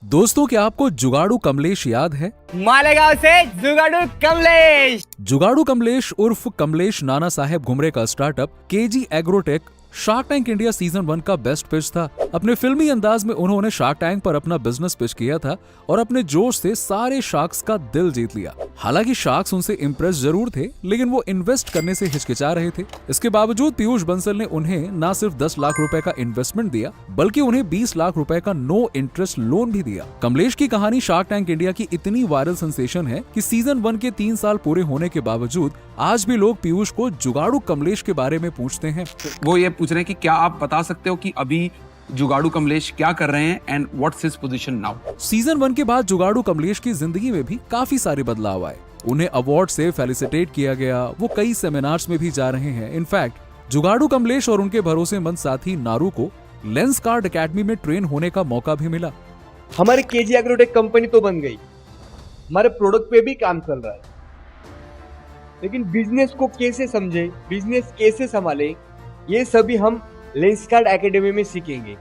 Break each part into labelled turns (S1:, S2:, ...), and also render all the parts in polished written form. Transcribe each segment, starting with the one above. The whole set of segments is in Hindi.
S1: दोस्तों, क्या आपको जुगाड़ू कमलेश याद है?
S2: मालेगांव से जुगाड़ू कमलेश।
S1: जुगाड़ू कमलेश उर्फ कमलेश नाना साहेब घुमरे का startup KG agrotech shark tank India season 1 का बेस्ट पिच था। अपने फिल्मी अंदाज में उन्होंने शार्क टैंक पर अपना बिजनेस पिच किया था और अपने जोश से सारे शार्क्स का दिल जीत लिया। हालांकि शार्क्स उनसे इम्प्रेस जरूर थे, लेकिन वो इन्वेस्ट करने से हिचकिचा रहे थे। इसके बावजूद पीयूष बंसल ने उन्हें न सिर्फ 10 लाख रुपए का इन्वेस्टमेंट दिया, बल्कि उन्हें 20 लाख रुपए का नो इंटरेस्ट लोन भी दिया। कमलेश की कहानी शार्क टैंक इंडिया की इतनी वायरल सेंसेशन है कि सीजन 1 के 3 साल पूरे होने के बावजूद आज भी लोग पीयूष को जुगाड़ू कमलेश के बारे में पूछते हैं।
S3: वो ये पूछ रहे हैं कि क्या आप बता सकते हो कि अभी जुगाड़ू कमलेश क्या कर रहे हैं and what's his position now.
S1: Season 1 के बाद जुगाड़ू कमलेश की जिंदगी में भी काफी सारे बदलाव आए। उन्हें अवार्ड से फेलिसिटेट किया गया, वो कई सेमिनार्स में भी जा रहे हैं। इनफैक्ट जुगाड़ू कमलेश और उनके भरोसेमंद साथी नारू को लेंसकार्ट एकेडमी में ट्रेन होने का मौका भी मिला।
S2: हमारी केजी एग्रोटेक कंपनी तो बन गई, हमारे प्रोडक्ट पे भी काम चल रहा है, लेकिन बिजनेस को कैसे समझे, बिजनेस कैसे संभाले, ये सभी हम लेंसकार्ट एकेडमी में सीखेंगे।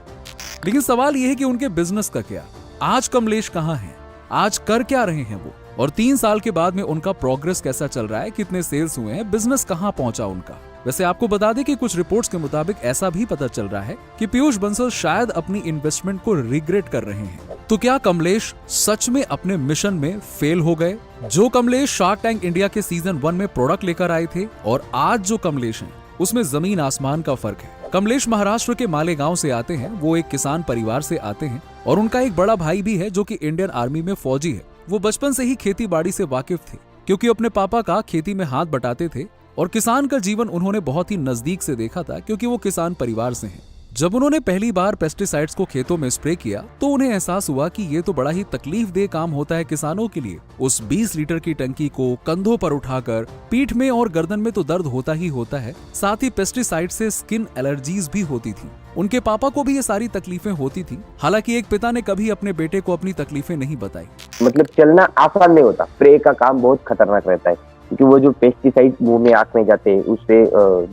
S1: लेकिन सवाल यह है कि उनके बिजनेस का क्या? आज कमलेश कहाँ हैं? आज कर क्या रहे हैं वो? और 3 साल के बाद में उनका प्रोग्रेस कैसा चल रहा है? कितने सेल्स हुए हैं? बिजनेस कहाँ पहुंचा उनका? वैसे आपको बता दें कि कुछ रिपोर्ट्स के मुताबिक ऐसा भी पता चल रहा है कि पीयूष बंसल शायद अपनी इन्वेस्टमेंट को रिग्रेट कर रहे हैं। तो क्या कमलेश सच में अपने मिशन में फेल हो गए? जो कमलेश शार्क टैंक इंडिया के सीजन 1 में प्रोडक्ट लेकर आए थे और आज जो कमलेश हैं, उसमें जमीन आसमान का फर्क है। कमलेश महाराष्ट्र के मालेगांव से आते हैं। वो एक किसान परिवार से आते हैं और उनका एक बड़ा भाई भी है जो कि इंडियन आर्मी में फौजी है। वो बचपन से ही खेती बाड़ी से वाकिफ थे, क्योंकि अपने पापा का खेती में हाथ बटाते थे और किसान का जीवन उन्होंने बहुत ही नजदीक से देखा था, क्योंकि वो किसान परिवार से हैं। जब उन्होंने पहली बार पेस्टिसाइड्स को खेतों में स्प्रे किया तो उन्हें एहसास हुआ कि ये तो बड़ा ही तकलीफदेह काम होता है किसानों के लिए। उस 20 लीटर की टंकी को कंधों पर उठाकर पीठ में और गर्दन में तो दर्द होता ही होता है, साथ ही पेस्टिसाइड से स्किन एलर्जीज भी होती थी। उनके पापा को भी ये सारी तकलीफें होती थी। हालांकि एक पिता ने कभी अपने बेटे को अपनी तकलीफें नहीं बताई।
S4: मतलब चलना आसान नहीं होता, स्प्रे का काम बहुत खतरनाक रहता है, क्योंकि वो जो पेस्टिसाइड मुंह में आंख में जाते हैं उससे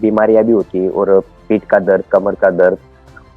S4: बीमारियां भी होती है, और पीठ का दर्द, कमर का दर्द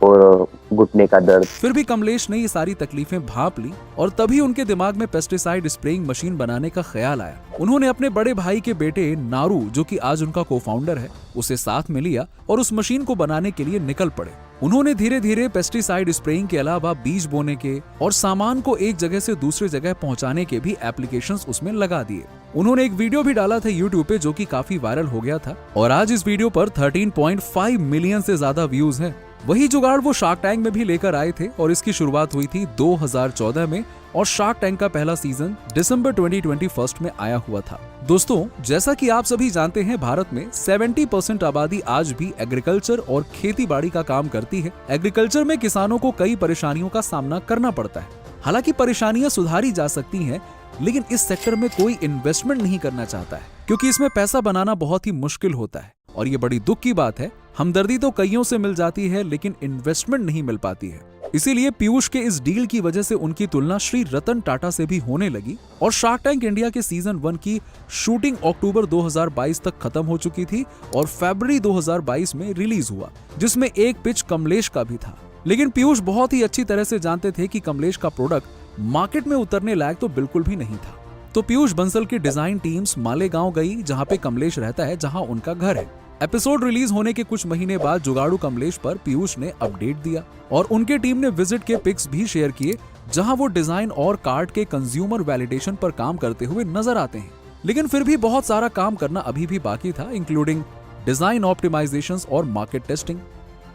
S4: और घुटने का दर्द।
S1: फिर भी कमलेश ने ये सारी तकलीफें भांप ली और तभी उनके दिमाग में पेस्टिसाइड स्प्रेइंग मशीन बनाने का ख्याल आया। उन्होंने अपने बड़े भाई के बेटे नारू, जो कि आज उनका को-फाउंडर है, उसे साथ में लिया और उस मशीन को बनाने के लिए निकल पड़े। उन्होंने धीरे धीरे पेस्टिसाइड स्प्रेइंग के अलावा बीज बोने के और सामान को एक जगह से दूसरी जगह पहुंचाने के भी एप्लीकेशंस उसमें लगा दिए। उन्होंने एक वीडियो भी डाला था यूट्यूब पे, जो कि काफी वायरल हो गया था और आज इस वीडियो पर 13.5 मिलियन से ज्यादा व्यूज हैं। वही जुगाड़ वो शार्क टैंक में भी लेकर आए थे और इसकी शुरुआत हुई थी 2014 में और शार्क टैंक का पहला सीजन दिसंबर 2021 में आया हुआ था। दोस्तों, जैसा कि आप सभी जानते हैं, भारत में 70% आबादी आज भी एग्रीकल्चर और खेती बाड़ी का काम करती है। एग्रीकल्चर में किसानों को कई परेशानियों का सामना करना पड़ता है। हालांकि परेशानियां सुधारी जा सकती हैं, लेकिन इस सेक्टर में कोई इन्वेस्टमेंट नहीं करना चाहता है, क्योंकि इसमें पैसा बनाना बहुत ही मुश्किल होता है। और ये बड़ी दुख की बात है, हमदर्दी तो कईयों से मिल जाती है, लेकिन इन्वेस्टमेंट नहीं मिल पाती है। इसीलिए पीयूष के इस डील की वजह से उनकी तुलना श्री रतन टाटा से भी होने लगी और शार्क टैंक इंडिया के सीजन 1 की शूटिंग अक्टूबर 2022 तक खत्म हो चुकी थी और फरवरी 2022 में रिलीज हुआ, जिसमें एक पिच कमलेश का भी था। लेकिन पीयूष बहुत ही अच्छी तरह से जानते थे कि कमलेश का प्रोडक्ट मार्केट में उतरने लायक तो बिल्कुल भी नहीं था। तो पीयूष बंसल की डिजाइन टीम्स मालेगांव गई, जहां पे कमलेश रहता है, जहां उनका घर है। एपिसोड रिलीज होने के कुछ महीने बाद जुगाड़ू कमलेश पर पीयूष ने अपडेट दिया और उनके टीम ने विजिट के पिक्स भी शेयर किए, जहां वो डिजाइन और कार्ड के कंज्यूमर वैलिडेशन पर काम करते हुए नजर आते हैं। लेकिन फिर भी बहुत सारा काम करना अभी भी बाकी था, इंक्लूडिंग डिजाइन ऑप्टिमाइजेशंस और मार्केट टेस्टिंग।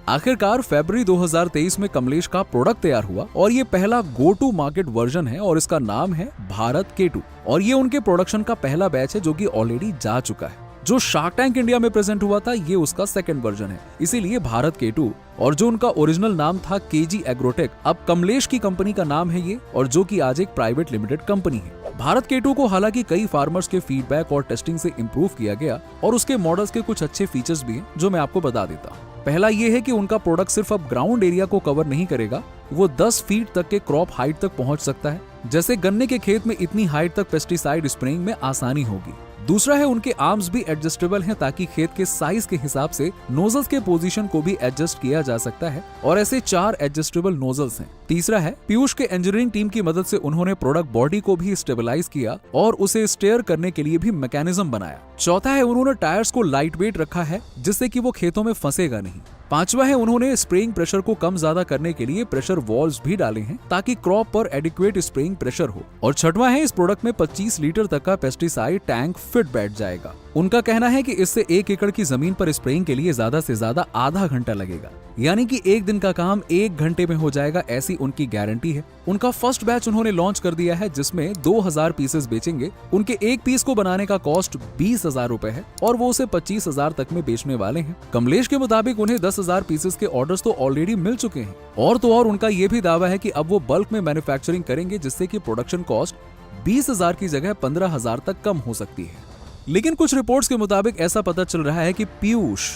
S1: आखिरकार फरवरी 2023 में कमलेश का प्रोडक्ट तैयार हुआ और ये पहला गो टू मार्केट वर्जन है और इसका नाम है भारत K2 और ये उनके प्रोडक्शन का पहला बैच है, जो कि ऑलरेडी जा चुका है। जो शार्क टैंक इंडिया में प्रेजेंट हुआ था, ये उसका सेकंड वर्जन है, इसीलिए भारत K2। और जो उनका ओरिजिनल नाम था केजी एग्रोटेक, अब कमलेश की कंपनी का नाम है ये, और जो कि आज एक प्राइवेट लिमिटेड कंपनी है। भारत K2 को हालांकि कई फार्मर्स के फीडबैक और टेस्टिंग से इम्प्रूव किया गया और उसके मॉडल्स के कुछ अच्छे फीचर्स भी हैं, जो मैं आपको बता देता हूँ। पहला ये है कि उनका प्रोडक्ट सिर्फ अब ग्राउंड एरिया को कवर नहीं करेगा, वो 10 फीट तक के क्रॉप हाइट तक पहुंच सकता है। जैसे गन्ने के खेत में इतनी हाइट तक पेस्टिसाइड स्प्रेइंग में आसानी होगी। दूसरा है उनके आर्म्स भी एडजस्टेबल हैं ताकि खेत के साइज के हिसाब से नोजल्स के पोजीशन को भी एडजस्ट किया जा सकता है और ऐसे 4 एडजस्टेबल नोजल्स हैं। तीसरा है पीयूष के इंजीनियरिंग टीम की मदद से उन्होंने प्रोडक्ट बॉडी को भी स्टेबलाइज किया और उसे स्टेयर करने के लिए भी मैकेनिज्म बनाया। चौथा है उन्होंने टायर्स को लाइट वेट रखा है जिससे कि वो खेतों में फंसेगा नहीं। पांचवा है उन्होंने स्प्रेइंग प्रेशर को कम ज्यादा करने के लिए प्रेशर वॉल्व्स भी डाले हैं ताकि क्रॉप पर एडिक्वेट स्प्रेइंग प्रेशर हो। और छठवां है इस प्रोडक्ट में 25 लीटर तक का पेस्टिसाइड टैंक फिट बैठ जाएगा। उनका कहना है कि इससे 1 एकड़ की जमीन पर स्प्रेइंग के लिए ज्यादा से ज्यादा आधा घंटा लगेगा, यानी कि 1 दिन का काम 1 घंटे में हो जाएगा, ऐसी उनकी गारंटी है। उनका फर्स्ट बैच उन्होंने लॉन्च कर दिया है जिसमें 2000 पीसेस बेचेंगे। उनके एक पीस को बनाने का कॉस्ट 20,000 रुपए है और वो उसे 25,000 तक में बेचने वाले हैं। कमलेश के मुताबिक उन्हें 10,000 पीसेस के ऑर्डर्स तो ऑलरेडी मिल चुके हैं और तो और उनका ये भी दावा है कि अब वो बल्क में मैन्युफैक्चरिंग करेंगे जिससे कि प्रोडक्शन कॉस्ट 20,000 की जगह 15,000 तक कम हो सकती है। लेकिन कुछ रिपोर्ट्स के मुताबिक ऐसा पता चल रहा है कि पीयूष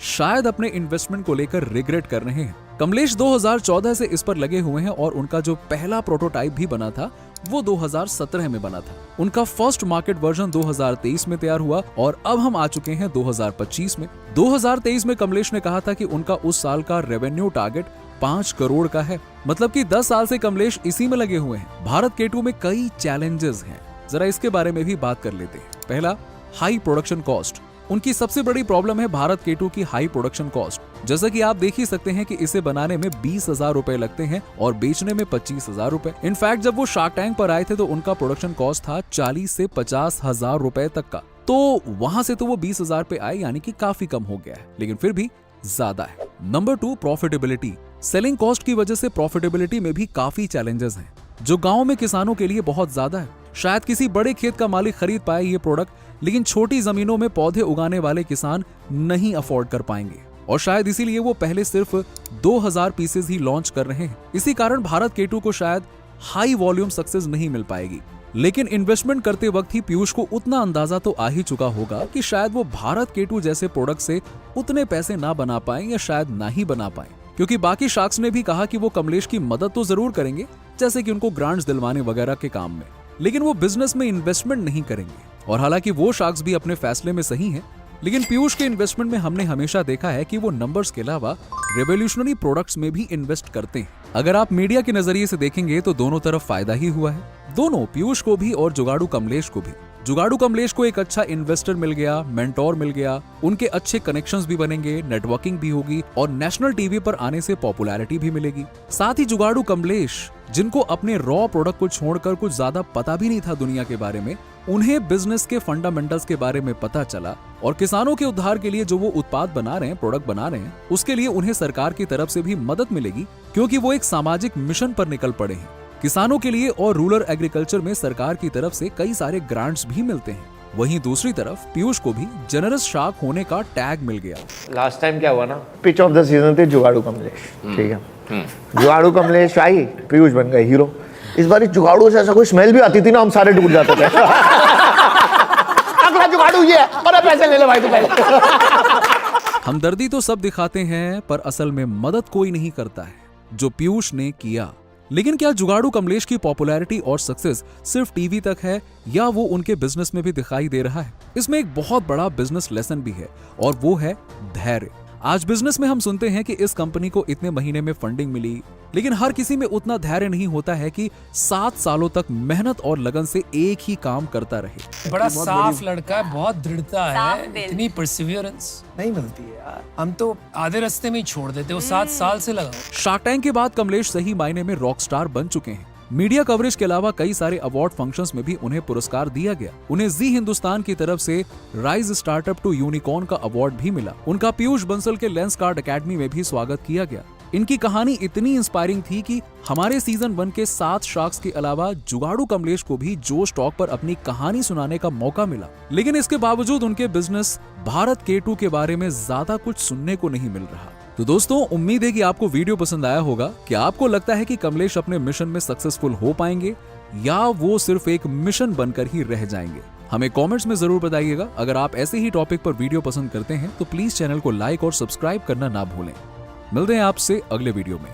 S1: शायद अपने इन्वेस्टमेंट को लेकर रिग्रेट कर रहे हैं। कमलेश 2014 से इस पर लगे हुए हैं और उनका जो पहला प्रोटोटाइप भी बना था वो 2017 में बना था। उनका फर्स्ट मार्केट वर्जन 2023 में तैयार हुआ और अब हम आ चुके हैं 2025 में। 2023 में कमलेश ने कहा था कि उनका उस साल का रेवेन्यू टारगेट 5 करोड़ का है, मतलब कि 10 साल से कमलेश इसी में लगे हुए हैं। भारत K2 में कई चैलेंजेस हैं, जरा इसके बारे में भी बात कर लेते हैं। पहला, हाई प्रोडक्शन कॉस्ट। उनकी सबसे बड़ी प्रॉब्लम है भारत K2 की हाई प्रोडक्शन कॉस्ट। जैसा कि आप देख ही सकते हैं कि इसे बनाने में 20,000 रुपए लगते हैं और बेचने में 25,000 रुपए। इनफैक्ट जब वो शार्क टैंक पर आए थे तो उनका प्रोडक्शन कॉस्ट था 40 से 50,000 रुपए तक का, तो वहां से तो वो 20,000 पे आए, यानी कि काफी कम हो गया है, लेकिन फिर भी ज्यादा है। Number 2, profitability. सेलिंग कॉस्ट की वजह से प्रॉफिटेबिलिटी में भी काफी चैलेंजेस हैं, जो गाँव में किसानों के लिए बहुत ज्यादा है। शायद किसी बड़े खेत का मालिक खरीद पाए ये प्रोडक्ट, लेकिन छोटी जमीनों में पौधे उगाने वाले किसान नहीं अफोर्ड कर पाएंगे और शायद इसीलिए वो पहले सिर्फ 2000 पीसेस ही लॉन्च कर रहे हैं। इसी कारण भारत K2 को शायद हाई वॉल्यूम सक्सेस नहीं मिल पाएगी। लेकिन इन्वेस्टमेंट करते वक्त ही पीयूष को उतना अंदाजा तो आ ही चुका होगा कि शायद वो भारत K2 जैसे प्रोडक्ट से उतने पैसे ना बना पाए या शायद ना ही बना पाए, क्योंकि बाकी शार्क्स ने भी कहा कि वो कमलेश की मदद तो जरूर करेंगे, जैसे कि उनको ग्रांट्स दिलवाने वगैरह के काम में, लेकिन वो बिजनेस में इन्वेस्टमेंट नहीं करेंगे। और हालांकि वो शार्क्स भी अपने फैसले में सही हैं, लेकिन पीयूष के इन्वेस्टमेंट में हमने हमेशा देखा है कि वो नंबर्स के अलावा रेवोल्यूशनरी प्रोडक्ट्स में भी इन्वेस्ट करते हैं। अगर आप मीडिया के नजरिए से देखेंगे तो दोनों तरफ फायदा ही हुआ है, दोनों, पीयूष को भी और जुगाड़ू कमलेश को भी। जुगाड़ू कमलेश को एक अच्छा इन्वेस्टर मिल गया, मेंटोर मिल गया, उनके अच्छे कनेक्शंस भी बनेंगे, नेटवर्किंग भी होगी और नेशनल टीवी पर आने से पॉपुलैरिटी भी मिलेगी। साथ ही जुगाड़ू कमलेश, जिनको अपने रॉ प्रोडक्ट को छोड़कर कुछ ज्यादा पता भी नहीं था दुनिया के बारे में, उन्हें बिजनेस के फंडामेंटल्स के बारे में पता चला और किसानों के उद्धार के लिए जो वो उत्पाद बना रहे हैं, प्रोडक्ट बना रहे हैं, उसके लिए उन्हें सरकार की तरफ से भी मदद मिलेगी, क्योंकि वो एक सामाजिक मिशन पर निकल पड़े हैं किसानों के लिए। और रूरल एग्रीकल्चर में सरकार की तरफ से कई सारे ग्रांट्स भी मिलते हैं। वहीं दूसरी तरफ पीयूष को भी जनरस शार्क होने का टैग मिल गया।
S5: लास्ट टाइम क्या हुआ ना, पिच ऑफ द सीजन थे जुगाड़ू कमलेश, ठीक है, जुगाड़ू कमलेश आई, पीयूष बन गए हीरो। इस बार जुगाड़ू से ऐसा कोई स्मेल भी आती थी ना, हम सारे डूब जाते थे। अगला जुगाड़ू ये है, और पैसे ले लो भाई, तो पहले।
S1: हमदर्दी तो सब दिखाते हैं पर असल में मदद कोई नहीं करता है, जो पीयूष ने किया। लेकिन क्या जुगाड़ू कमलेश की पॉपुलैरिटी और सक्सेस सिर्फ टीवी तक है या वो उनके बिजनेस में भी दिखाई दे रहा है? इसमें एक बहुत बड़ा बिजनेस लेसन भी है और वो है धैर्य। आज बिजनेस में हम सुनते हैं कि इस कंपनी को इतने महीने में फंडिंग मिली, लेकिन हर किसी में उतना धैर्य नहीं होता है कि 7 सालों तक मेहनत और लगन से एक ही काम करता रहे।
S6: बड़ा साफ लड़का है, बहुत दृढ़ता है, इतनी परसिवियरेंस नहीं मिलती है यार, हम तो आधे रास्ते में ही छोड़ देते हो। 7 साल से लगा।
S1: शार्क टैंक के बाद कमलेश सही मायने में रॉक स्टार बन चुके हैं। मीडिया कवरेज के अलावा कई सारे अवार्ड फंक्शंस में भी उन्हें पुरस्कार दिया गया। उन्हें जी हिंदुस्तान की तरफ से राइज स्टार्टअप टू यूनिकॉर्न का अवार्ड भी मिला। उनका पीयूष बंसल के लेंसकार्ट एकेडमी में भी स्वागत किया गया। इनकी कहानी इतनी इंस्पायरिंग थी कि हमारे सीजन 1 के 7 शार्क्स के अलावा जुगाड़ू कमलेश को भी जोश टॉक पर अपनी कहानी सुनाने का मौका मिला। लेकिन इसके बावजूद उनके बिजनेस भारत K2 के बारे में ज्यादा कुछ सुनने को नहीं मिल रहा। तो दोस्तों, उम्मीद है कि आपको वीडियो पसंद आया होगा। क्या आपको लगता है कि कमलेश अपने मिशन में सक्सेसफुल हो पाएंगे या वो सिर्फ एक मिशन बनकर ही रह जाएंगे? हमें कमेंट्स में जरूर बताइएगा। अगर आप ऐसे ही टॉपिक पर वीडियो पसंद करते हैं तो प्लीज चैनल को लाइक और सब्सक्राइब करना ना भूलें। मिलते हैं आपसे अगले वीडियो में।